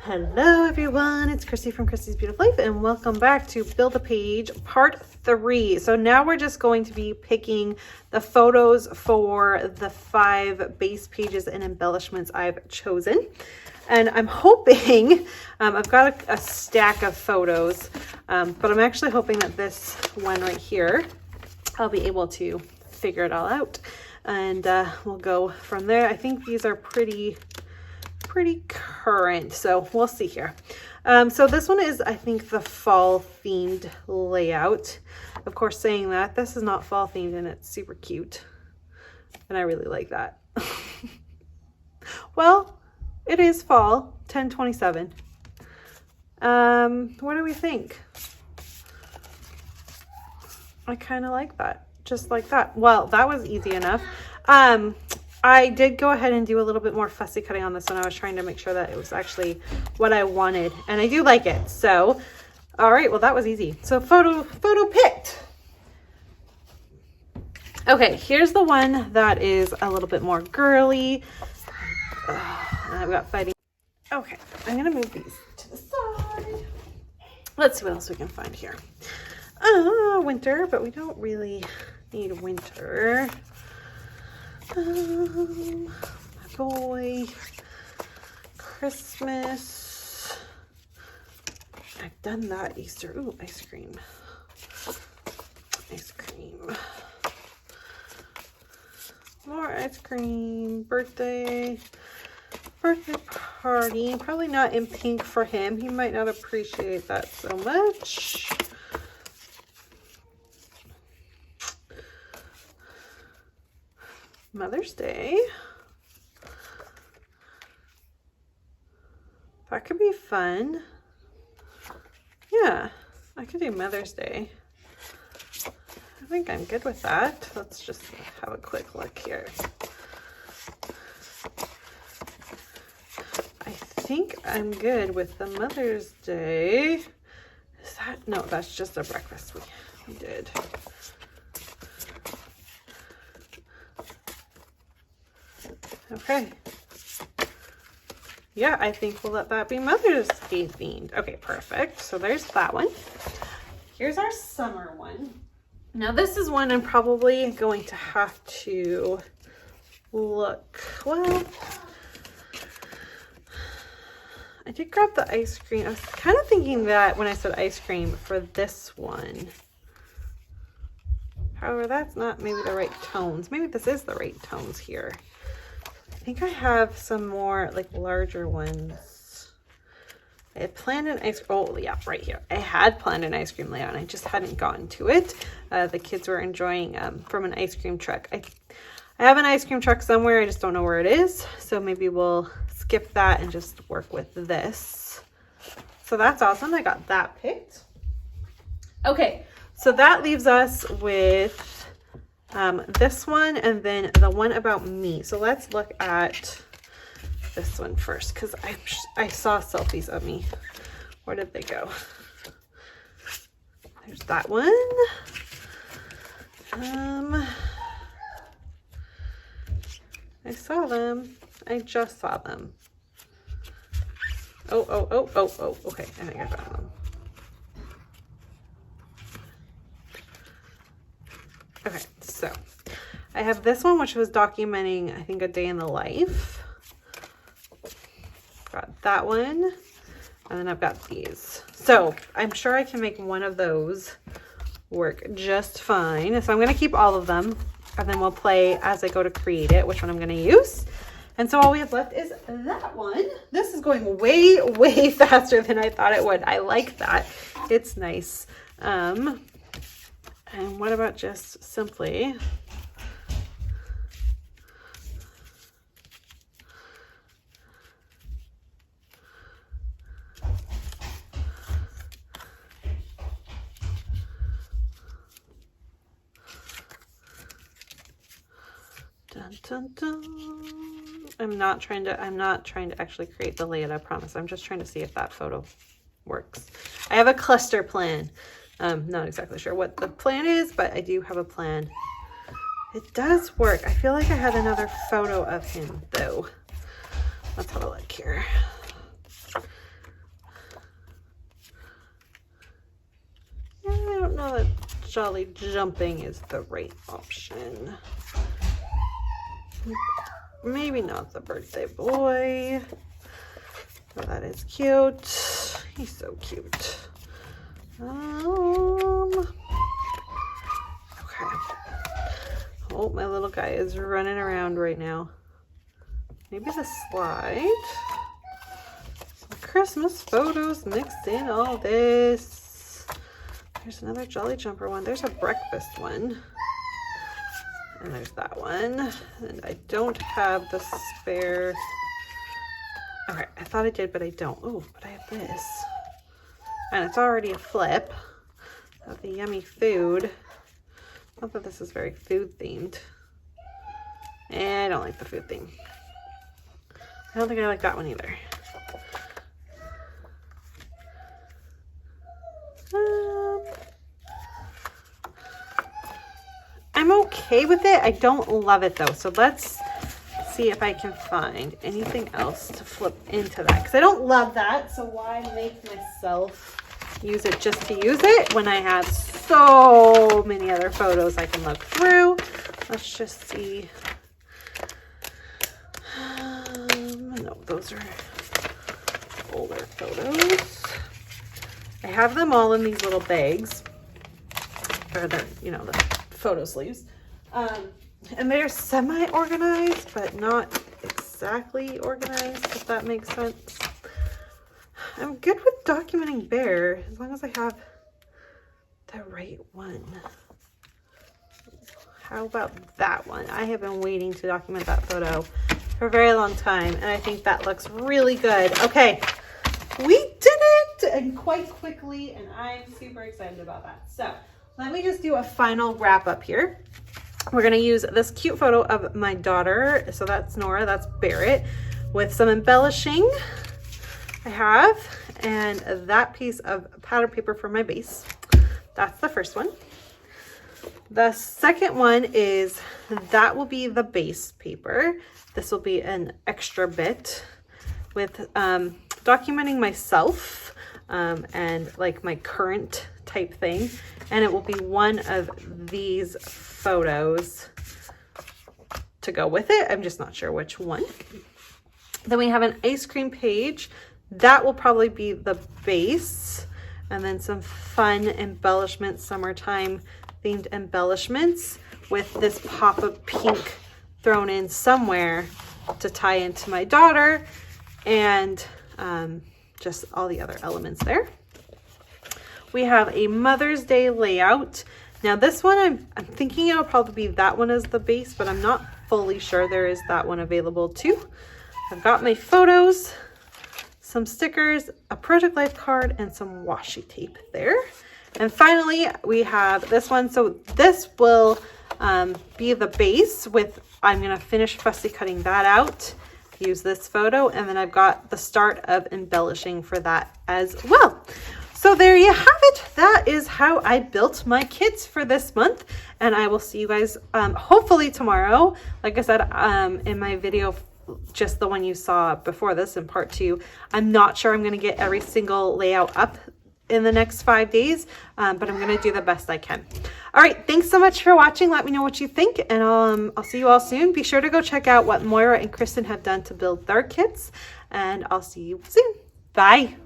Hello everyone, it's Christy from Christy's Beautiful Life and welcome back to Build a Page Part 3. So now we're just going to be picking the photos for the 5 base pages and embellishments I've chosen. And I'm hoping, I've got a stack of photos, but I'm actually hoping that this one right here, I'll be able to figure it all out and we'll go from there. I think these are pretty current, so we'll see here. So this one is, I think, the fall themed layout. Of course, saying that, this is not fall themed and it's super cute and I really like that. Well, it is fall 10/27. What do we think? I kind of like that, just like that. Well, that was easy enough. I did go ahead and do a little bit more fussy cutting on this one. I was trying to make sure that it was actually what I wanted, and I do like it. So, all right, well, that was easy. So photo picked. Okay, here's the one that is a little bit more girly. I've got fighting. Okay, I'm gonna move these to the side. Let's see what else we can find here. Winter, but we don't really need winter. My boy, Christmas. I've done that. Easter. Ooh, ice cream. Ice cream. More ice cream. Birthday party. Probably not in pink for him. He might not appreciate that so much. Mother's Day. That could be fun. Yeah, I could do Mother's Day. I think I'm good with that. Let's just have a quick look here. I think I'm good with the Mother's Day. Is that? No, that's just a breakfast we did. Okay. Yeah, I think we'll let that be Mother's Day themed. Okay, perfect. So there's that one. Here's our summer one. Now this is one I'm probably going to have to look. Well, I did grab the ice cream. I was kind of thinking that when I said ice cream for this one. However, that's not maybe the right tones. Maybe this is the right tones here. I think I have some more like larger ones. I had planned an ice cream. Oh yeah, right here. I had planned an ice cream layout and I just hadn't gotten to it. The kids were enjoying from an ice cream truck. I have an ice cream truck somewhere. I just don't know where it is. So maybe we'll skip that and just work with this. So that's awesome. I got that picked. Okay, so that leaves us with this one and then the one about me. So let's look at this one first because I saw selfies of me. Where did they go? There's that one. I saw them. I just saw them. Oh, okay. I think I found them. Okay, so I have this one, which was documenting, I think, a day in the life. Got that one. And then I've got these. So I'm sure I can make one of those work just fine. So I'm going to keep all of them. And then we'll play as I go to create it, which one I'm going to use. And so all we have left is that one. This is going way, way faster than I thought it would. I like that. It's nice. And what about just simply dun, dun, dun. I'm not trying to actually create the layout, I promise. I'm just trying to see if that photo works. I have a cluster plan. Not exactly sure what the plan is, but I do have a plan. It does work. I feel like I had another photo of him though. Let's have a look here. jolly jumping is the right option. Maybe not the birthday boy. But that is cute. He's so cute. Okay. Oh, my little guy is running around right now. Maybe the slide. Some Christmas photos mixed in all this. There's another Jolly Jumper one. There's a breakfast one. And there's that one. And I don't have the spare. Okay, I thought I did, but I don't. Oh, but I have this. And it's already a flip of the yummy food. Not that this is very food themed. I don't like the food theme. I don't think I like that one either. I'm okay with it. I don't love it though. So let's see if I can find anything else to flip into that. Because I don't love that. So why make myself use it just to use it when I have so many other photos I can look through? Let's just see. No, those are older photos. I have them all in these little bags, or the, you know, the photo sleeves. And they're semi-organized, but not exactly organized, if that makes sense. I'm good with documenting bear, as long as I have the right one. How about that one? I have been waiting to document that photo for a very long time, and I think that looks really good. Okay, we did it, and quite quickly, and I'm super excited about that. So let me just do a final wrap up here. We're gonna use this cute photo of my daughter. So that's Nora, that's Barrett, with some embellishing I have, and that piece of pattern paper for my base. That's the first one. The second one is, that will be the base paper. This will be an extra bit with documenting myself and like my current type thing. And it will be one of these photos to go with it. I'm just not sure which one. Then we have an ice cream page. That will probably be the base. And then some fun embellishments, summertime themed embellishments with this pop of pink thrown in somewhere to tie into my daughter, and just all the other elements there. We have a Mother's Day layout. Now this one, I'm thinking it'll probably be that one as the base, but I'm not fully sure. There is that one available too. I've got my photos, some stickers, a Project Life card, and some washi tape there. And finally, we have this one. So this will be the base with, I'm gonna finish fussy cutting that out, use this photo, and then I've got the start of embellishing for that as well. So there you have it. That is how I built my kits for this month. And I will see you guys hopefully tomorrow. Like I said, in my video, just the one you saw before this in part 2, I'm not sure I'm going to get every single layout up in the next 5 days, but I'm going to do the best I can. All right, thanks so much for watching. Let me know what you think, and I'll see you all soon. Be sure to go check out what Moira and Kristen have done to build their kits, and I'll see you soon. Bye.